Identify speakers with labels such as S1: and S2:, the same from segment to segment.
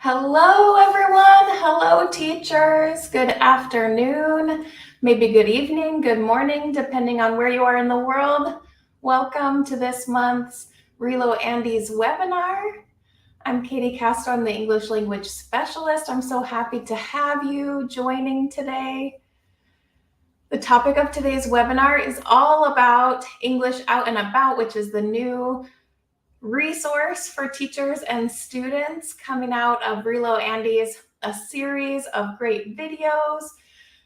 S1: Hello, everyone. Hello, teachers. Good afternoon, maybe good evening, good morning, depending on where you are in the world. Welcome to this month's RELO Andes webinar. I'm Kati, Casto. I'm the English language specialist. I'm so happy to have you joining today. The topic of today's webinar is all about English Out and About, which is the new resource for teachers and students coming out of RELO Andes, a series of great videos,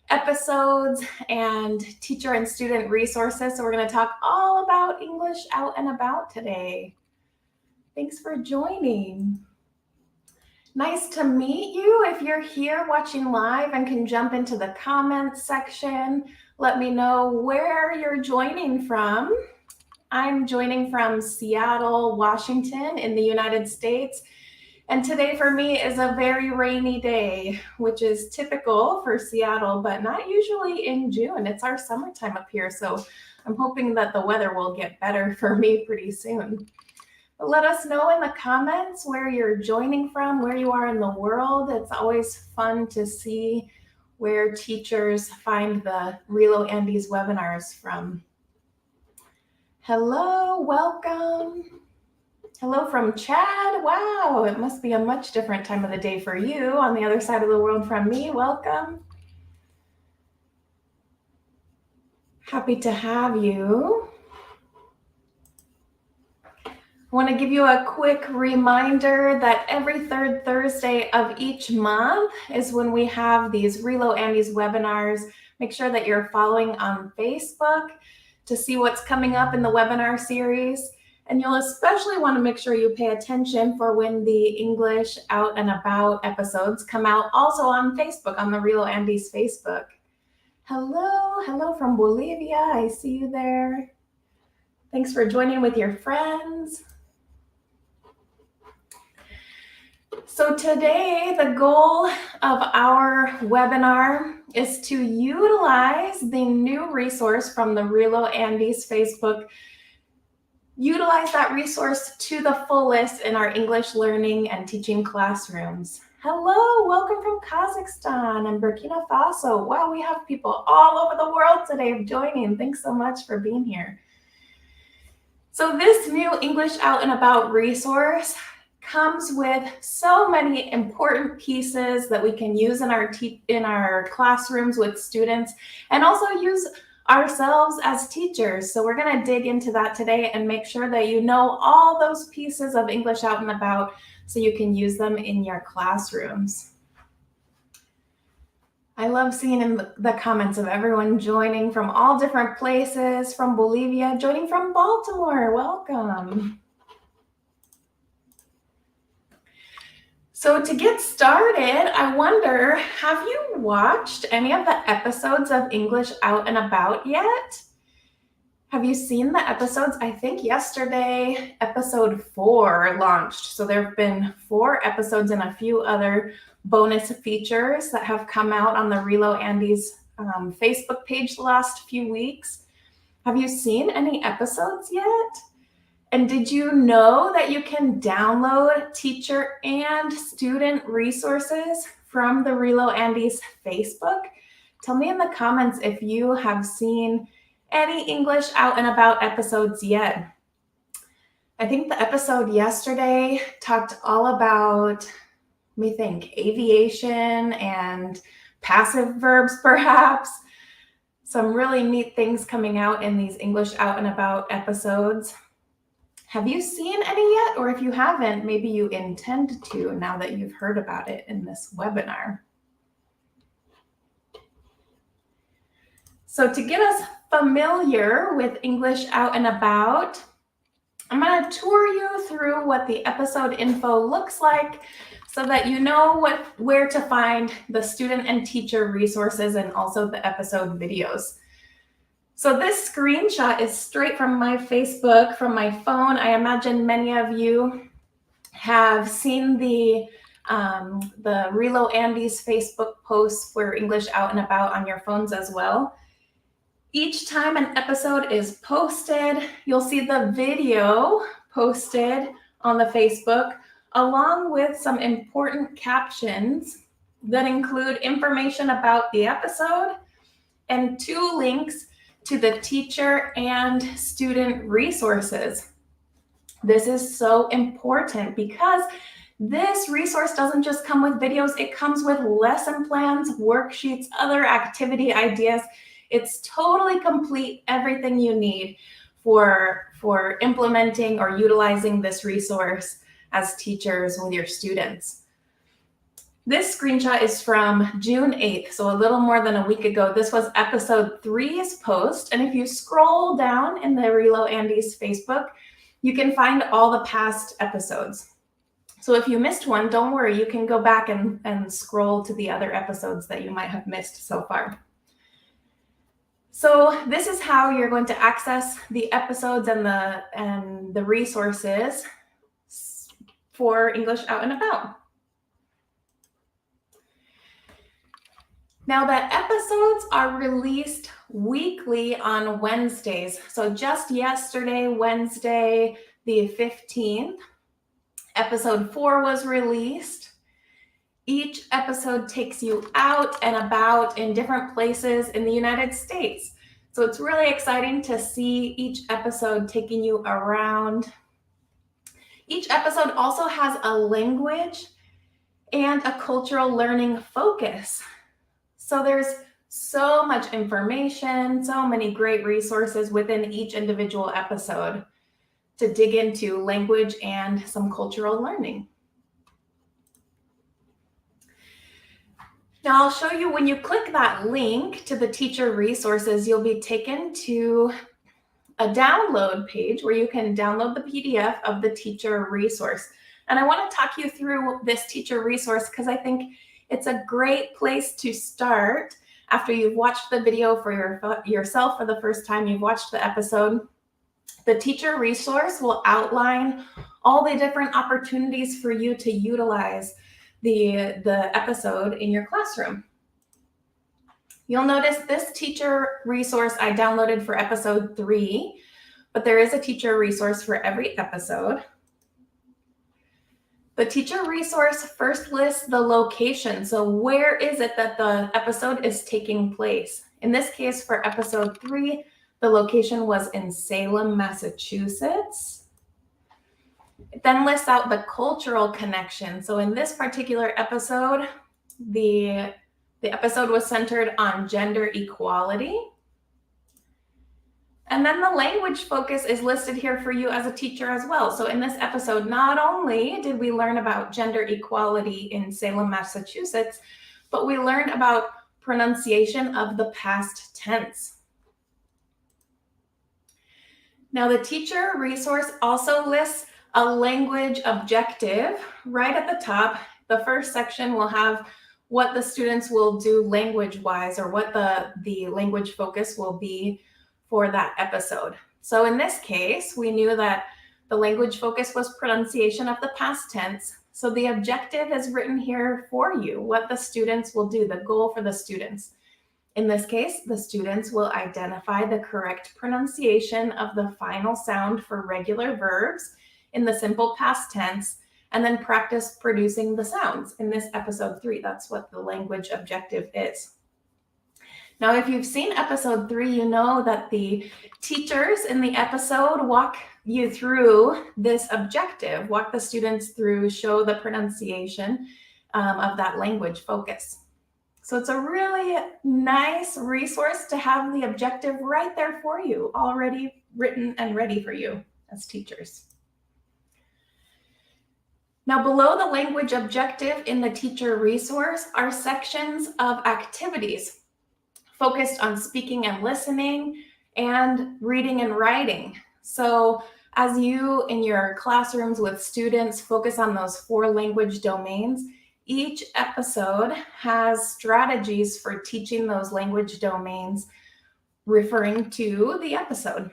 S1: episodes, and teacher and student resources. So we're going to talk all about English Out and About today. Thanks for joining. Nice to meet you. If you're here watching live and can jump into the comments section, let me know where you're joining from. I'm joining from Seattle, Washington in the United States. And today for me is a very rainy day, which is typical for Seattle, but not usually in June. It's our summertime up here. So I'm hoping that the weather will get better for me pretty soon. But let us know in the comments where you're joining from, where you are in the world. It's always fun to see where teachers find the RELO Andes webinars from. Hello, welcome. Hello from Chad. Wow, it must be a much different time of the day for you on the other side of the world from me. Welcome. Happy to have you. I want to give you a quick reminder that every third Thursday of each month is when we have these RELO Andes webinars. Make sure that you're following on Facebook to see what's coming up in the webinar series. And you'll especially want to make sure you pay attention for when the English Out and About episodes come out, also on Facebook, on the RELO Andes Facebook. Hello from Bolivia. I see you there. Thanks for joining with your friends. So today, the goal of our webinar is to utilize the new resource from the RELO Andes Facebook. Utilize that resource to the fullest in our English learning and teaching classrooms. Hello, welcome from Kazakhstan and Burkina Faso. Wow, we have people all over the world today joining. Thanks so much for being here. So this new English Out and About resource comes with so many important pieces that we can use in our classrooms with students and also use ourselves as teachers. So we're going to dig into that today and make sure that you know all those pieces of English Out and About so you can use them in your classrooms. I love seeing in the comments of everyone joining from all different places, from Bolivia, joining from Baltimore. Welcome. So to get started, I wonder, have you watched any of the episodes of English Out and About yet? Have you seen the episodes? I think yesterday, episode 4 launched. So there have been 4 episodes and a few other bonus features that have come out on the RELO Andes Facebook page the last few weeks. Have you seen any episodes yet? And did you know that you can download teacher and student resources from the RELO Andes Facebook? Tell me in the comments if you have seen any English Out and About episodes yet. I think the episode yesterday talked all about, let me think, aviation and passive verbs perhaps. Some really neat things coming out in these English Out and About episodes. Have you seen any yet? Or if you haven't, maybe you intend to now that you've heard about it in this webinar. So to get us familiar with English Out and About, I'm going to tour you through what the episode info looks like so that you know where to find the student and teacher resources and also the episode videos. So this screenshot is straight from my Facebook, from my phone. I imagine many of you have seen the RELO Andes Facebook posts for English Out and About on your phones as well. Each time an episode is posted, you'll see the video posted on the Facebook along with some important captions that include information about the episode and 2 links to the teacher and student resources. This is so important because this resource doesn't just come with videos, it comes with lesson plans, worksheets, other activity ideas. It's totally complete, everything you need for implementing or utilizing this resource as teachers with your students. This screenshot is from June 8th, so a little more than a week ago. This was episode 3's post, and if you scroll down in the RELO Andes Facebook, you can find all the past episodes. So if you missed one, don't worry, you can go back and scroll to the other episodes that you might have missed so far. So this is how you're going to access the episodes and the resources for English Out and About. Now, the episodes are released weekly on Wednesdays. So just yesterday, Wednesday, the 15th, episode 4 was released. Each episode takes you out and about in different places in the United States. So it's really exciting to see each episode taking you around. Each episode also has a language and a cultural learning focus. So there's so much information, so many great resources within each individual episode to dig into language and some cultural learning. Now I'll show you when you click that link to the teacher resources, you'll be taken to a download page where you can download the PDF of the teacher resource. And I want to talk you through this teacher resource because I think it's a great place to start after you've watched the video for yourself for the first time, you've watched the episode. The teacher resource will outline all the different opportunities for you to utilize the episode in your classroom. You'll notice this teacher resource I downloaded for episode 3, but there is a teacher resource for every episode. The teacher resource first lists the location. So where is it that the episode is taking place? In this case, for episode 3, the location was in Salem, Massachusetts. It then lists out the cultural connection. So in this particular episode, the episode was centered on gender equality. And then the language focus is listed here for you as a teacher as well. So in this episode, not only did we learn about gender equality in Salem, Massachusetts, but we learned about pronunciation of the past tense. Now, the teacher resource also lists a language objective right at the top. The first section will have what the students will do language-wise, or what the language focus will be for that episode. So in this case, we knew that the language focus was pronunciation of the past tense. So the objective is written here for you, what the students will do, the goal for the students. In this case, the students will identify the correct pronunciation of the final sound for regular verbs in the simple past tense, and then practice producing the sounds. In this episode 3, that's what the language objective is. Now, if you've seen episode 3, you know that the teachers in the episode walk you through this objective, walk the students through, show the pronunciation of that language focus. So it's a really nice resource to have the objective right there for you, already written and ready for you as teachers. Now, below the language objective in the teacher resource are sections of activities focused on speaking and listening and reading and writing. So as you in your classrooms with students focus on those 4 language domains, each episode has strategies for teaching those language domains referring to the episode.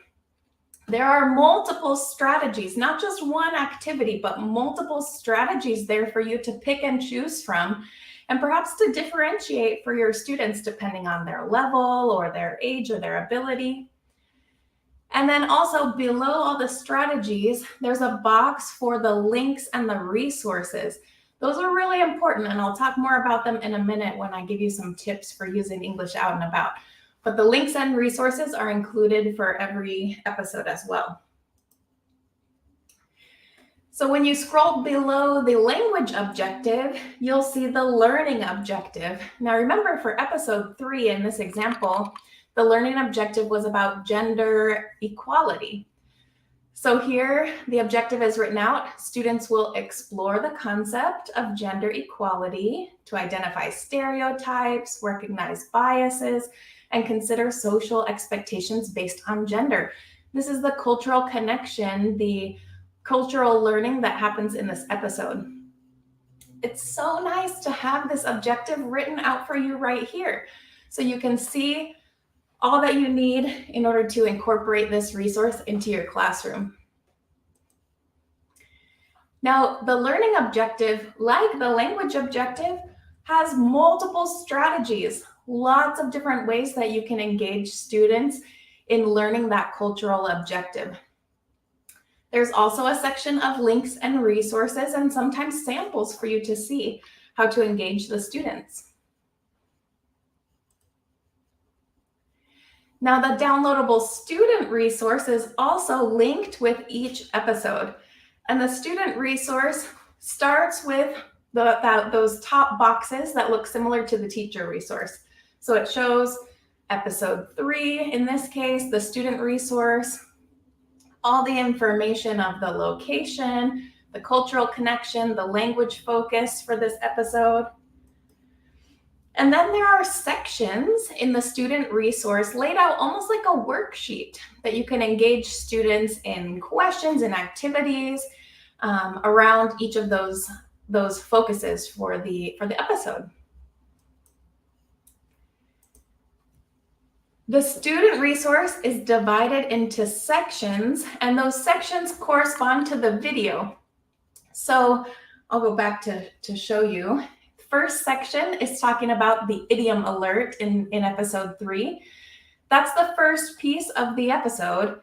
S1: There are multiple strategies, not just one activity, but multiple strategies there for you to pick and choose from, and perhaps to differentiate for your students depending on their level or their age or their ability. And then also below all the strategies, there's a box for the links and the resources. Those are really important, and I'll talk more about them in a minute when I give you some tips for using English out and about. But the links and resources are included for every episode as well. So when you scroll below the language objective, you'll see the learning objective. Now remember, for episode 3 in this example, the learning objective was about gender equality. So here, the objective is written out. Students will explore the concept of gender equality to identify stereotypes, recognize biases, and consider social expectations based on gender. This is the cultural connection, the cultural learning that happens in this episode. It's so nice to have this objective written out for you right here, so you can see all that you need in order to incorporate this resource into your classroom. Now, the learning objective, like the language objective, has multiple strategies, lots of different ways that you can engage students in learning that cultural objective. There's also a section of links and resources and sometimes samples for you to see how to engage the students. Now, the downloadable student resource is also linked with each episode. And the student resource starts with those top boxes that look similar to the teacher resource. So it shows episode 3, in this case, the student resource, all the information of the location, the cultural connection, the language focus for this episode. And then there are sections in the student resource laid out almost like a worksheet that you can engage students in questions and activities around each of those focuses for the episode. The student resource is divided into sections, and those sections correspond to the video. So I'll go back to show you. First section is talking about the idiom alert in episode 3. That's the first piece of the episode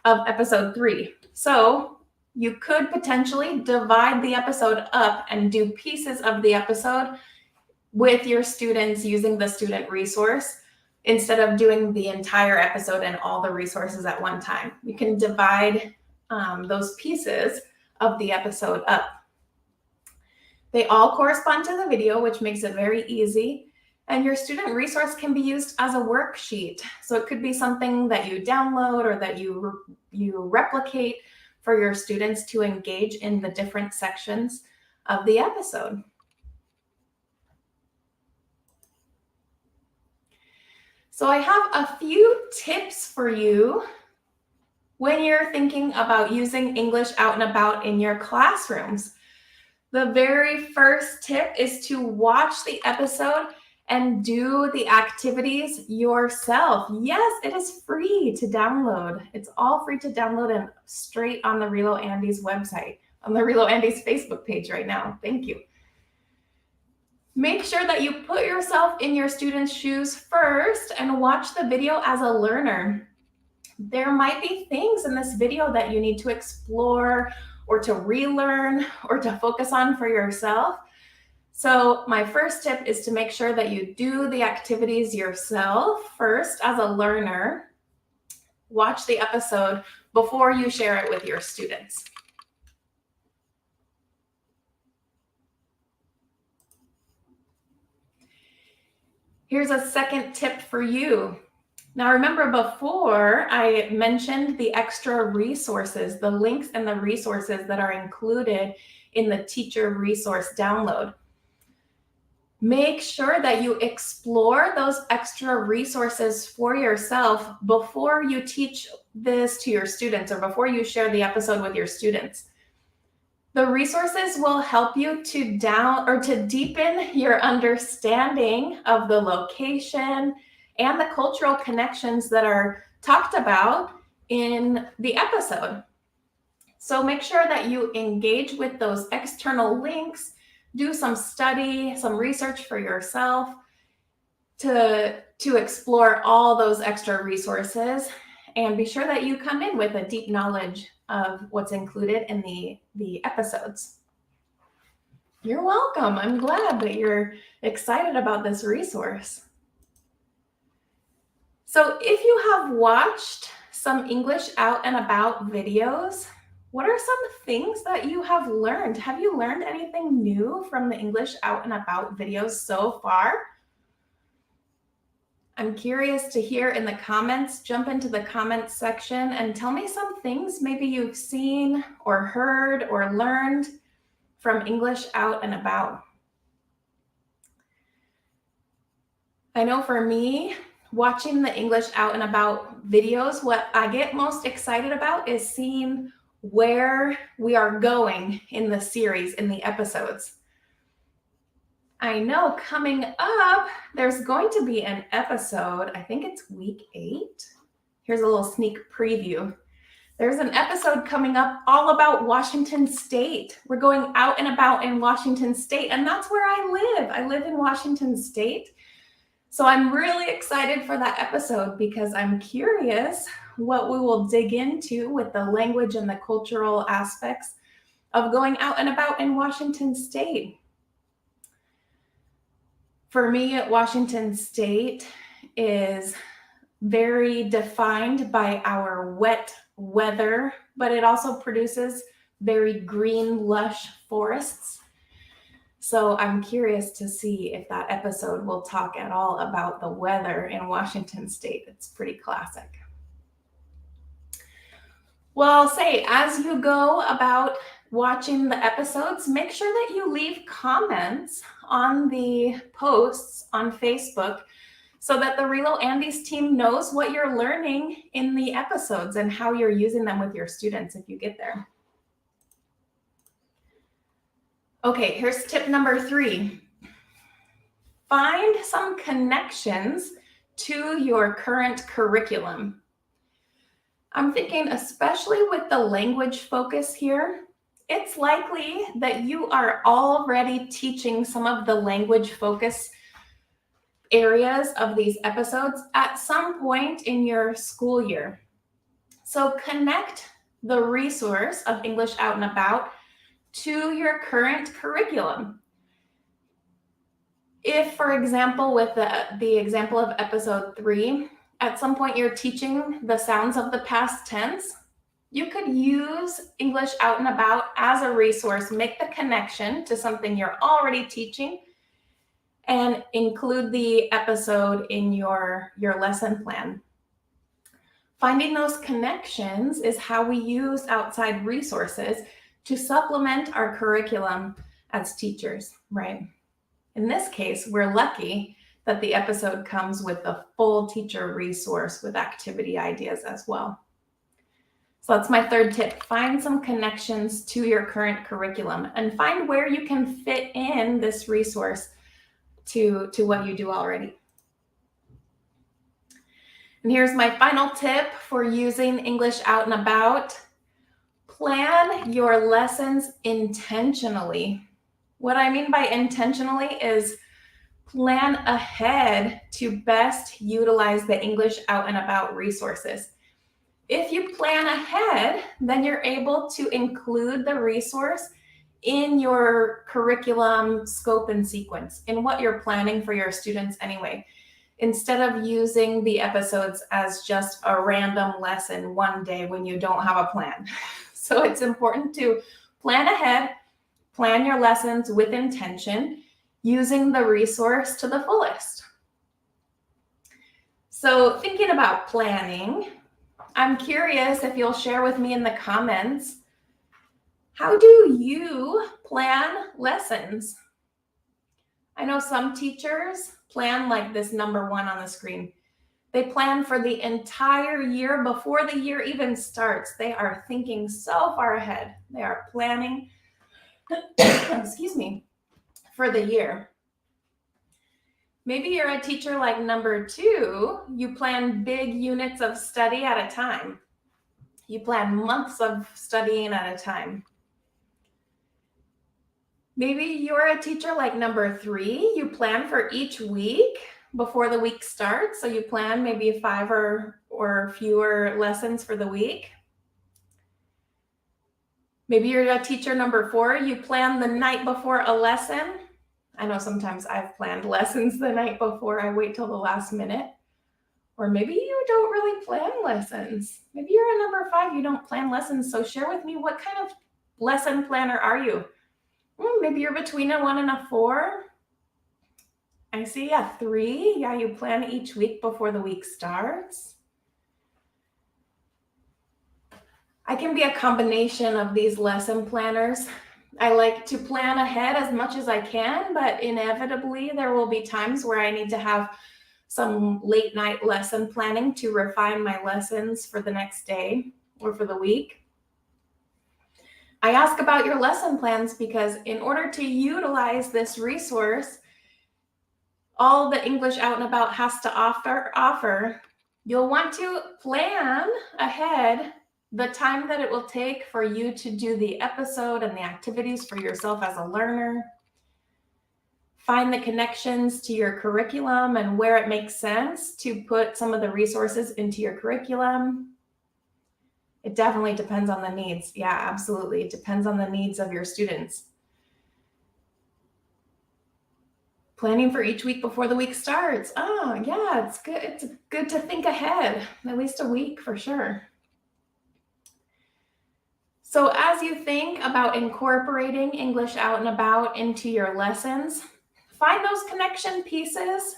S1: of episode 3. So you could potentially divide the episode up and do pieces of the episode with your students using the student resource instead of doing the entire episode and all the resources at one time. You can divide those pieces of the episode up. They all correspond to the video, which makes it very easy. And your student resource can be used as a worksheet. So it could be something that you download or that you replicate for your students to engage in the different sections of the episode. So I have a few tips for you when you're thinking about using English out and about in your classrooms. The very first tip is to watch the episode and do the activities yourself. Yes, it is free to download. It's all free to download and straight on the RELO Andes website, on the RELO Andes Facebook page right now. Thank you. Make sure that you put yourself in your students' shoes first and watch the video as a learner. There might be things in this video that you need to explore or to relearn or to focus on for yourself. So my first tip is to make sure that you do the activities yourself first as a learner. Watch the episode before you share it with your students. Here's a second tip for you. Now remember, before I mentioned the extra resources, the links and the resources that are included in the teacher resource download. Make sure that you explore those extra resources for yourself before you teach this to your students or before you share the episode with your students. The resources will help you to deepen your understanding of the location and the cultural connections that are talked about in the episode. So make sure that you engage with those external links, do some study, some research for yourself to explore all those extra resources. and be sure that you come in with a deep knowledge of what's included in the episodes. You're welcome. I'm glad that you're excited about this resource. So if you have watched some English Out and About videos, what are some things that you have learned? Have you learned anything new from the English Out and About videos so far? I'm curious to hear in the comments. Jump into the comments section and tell me some things maybe you've seen or heard or learned from English Out and About. I know for me, watching the English Out and About videos, what I get most excited about is seeing where we are going in the series, in the episodes. I know coming up, there's going to be an episode, I think it's week 8. Here's a little sneak preview. There's an episode coming up all about Washington State. We're going out and about in Washington State, and that's where I live. I live in Washington State. So I'm really excited for that episode because I'm curious what we will dig into with the language and the cultural aspects of going out and about in Washington State. For me, Washington State is very defined by our wet weather, but it also produces very green, lush forests. So I'm curious to see if that episode will talk at all about the weather in Washington State. It's pretty classic. Well, say, as you go about watching the episodes, make sure that you leave comments on the posts on Facebook so that the RELO Andes team knows what you're learning in the episodes and how you're using them with your students if you get there. Okay, here's tip number 3. Find some connections to your current curriculum. I'm thinking especially with the language focus here, it's likely that you are already teaching some of the language focus areas of these episodes at some point in your school year. So connect the resource of English Out and About to your current curriculum. If, for example, with the example of episode 3, at some point you're teaching the sounds of the past tense, you could use English Out and About as a resource, make the connection to something you're already teaching, and include the episode in your lesson plan. Finding those connections is how we use outside resources to supplement our curriculum as teachers, right? In this case, we're lucky that the episode comes with the full teacher resource with activity ideas as well. So that's my 3rd tip. Find some connections to your current curriculum and find where you can fit in this resource to what you do already. And here's my final tip for using English Out and About. Plan your lessons intentionally. What I mean by intentionally is plan ahead to best utilize the English Out and About resources. If you plan ahead, then you're able to include the resource in your curriculum scope and sequence, in what you're planning for your students anyway, instead of using the episodes as just a random lesson one day when you don't have a plan. So it's important to plan ahead, plan your lessons with intention, using the resource to the fullest. So thinking about planning, I'm curious if you'll share with me in the comments, how do you plan lessons? I know some teachers plan like this number 1 on the screen. They plan for the entire year before the year even starts. They are thinking so far ahead. They are planning, excuse me, for the year. Maybe you're a teacher like number 2. You plan big units of study at a time. You plan months of studying at a time. Maybe you're a teacher like number 3. You plan for each week before the week starts. So you plan maybe 5 or fewer lessons for the week. Maybe you're a teacher number 4, you plan the night before a lesson. I know sometimes I've planned lessons the night before. I wait till the last minute. Or maybe you don't really plan lessons. Maybe you're a number 5, you don't plan lessons. So share with me, what kind of lesson planner are you? Maybe you're between a 1 and a 4. I see a 3. Yeah, you plan each week before the week starts. I can be a combination of these lesson planners. I like to plan ahead as much as I can, but inevitably there will be times where I need to have some late night lesson planning to refine my lessons for the next day or for the week. I ask about your lesson plans because in order to utilize this resource, all the English Out and About has to offer, you'll want to plan ahead the time that it will take for you to do the episode and the activities for yourself as a learner. Find the connections to your curriculum and where it makes sense to put some of the resources into your curriculum. It definitely depends on the needs. Yeah, absolutely. It depends on the needs of your students. Planning for each week before the week starts. Oh, yeah, it's good. It's good to think ahead, at least a week for sure. So as you think about incorporating English Out and About into your lessons, find those connection pieces,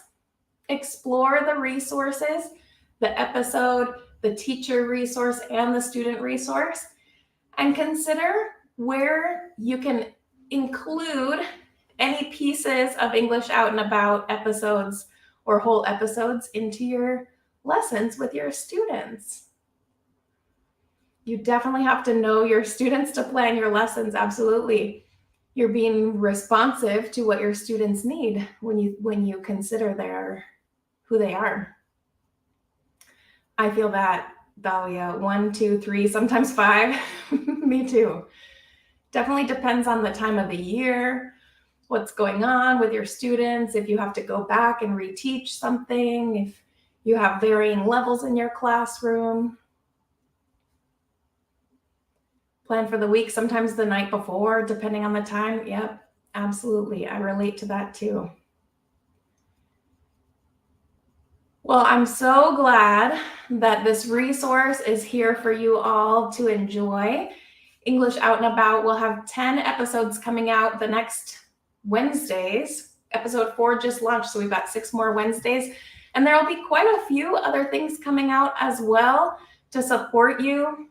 S1: explore the resources, the episode, the teacher resource, and the student resource, and consider where you can include any pieces of English Out and About episodes or whole episodes into your lessons with your students. You definitely have to know your students to plan your lessons. Absolutely. You're being responsive to what your students need when you consider who they are. I feel that, Dahlia. 1, 2, 3, sometimes 5. Me too. Definitely depends on the time of the year, what's going on with your students, if you have to go back and reteach something, if you have varying levels in your classroom. Plan for the week, sometimes the night before, depending on the time. Yep, absolutely. I relate to that too. Well, I'm so glad that this resource is here for you all to enjoy. English Out and About will have 10 episodes coming out the next Wednesdays. Episode 4 just launched, so we've got 6 more Wednesdays. And there will be quite a few other things coming out as well to support you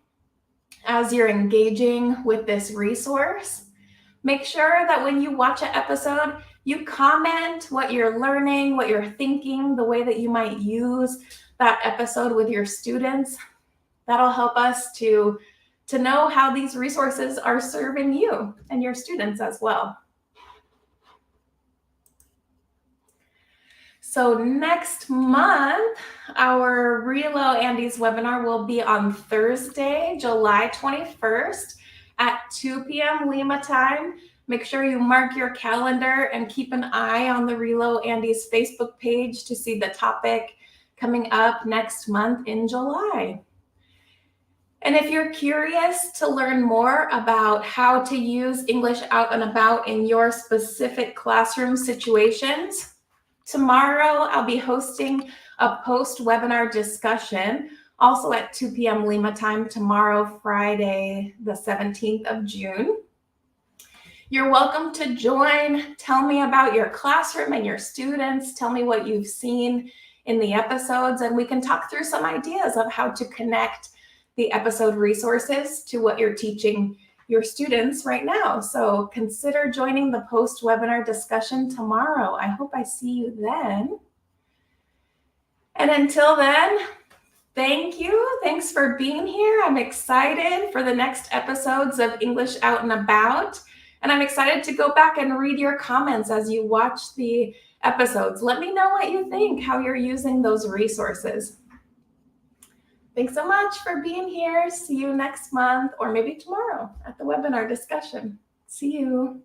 S1: as you're engaging with this resource. Make sure that when you watch an episode, you comment what you're learning, what you're thinking, the way that you might use that episode with your students. That'll help us to know how these resources are serving you and your students as well. So next month, our RELO Andes webinar will be on Thursday, July 21st at 2 p.m. Lima time. Make sure you mark your calendar and keep an eye on the RELO Andes Facebook page to see the topic coming up next month in July. And if you're curious to learn more about how to use English Out and About in your specific classroom situations, tomorrow, I'll be hosting a post-webinar discussion, also at 2 p.m. Lima time tomorrow, Friday, the 17th of June. You're welcome to join. Tell me about your classroom and your students. Tell me what you've seen in the episodes, and we can talk through some ideas of how to connect the episode resources to what you're teaching your students right now. So consider joining the post-webinar discussion tomorrow. I hope I see you then. And until then, thank you. Thanks for being here. I'm excited for the next episodes of English Out and About. And I'm excited to go back and read your comments as you watch the episodes. Let me know what you think, how you're using those resources. Thanks so much for being here. See you next month or maybe tomorrow at the webinar discussion. See you.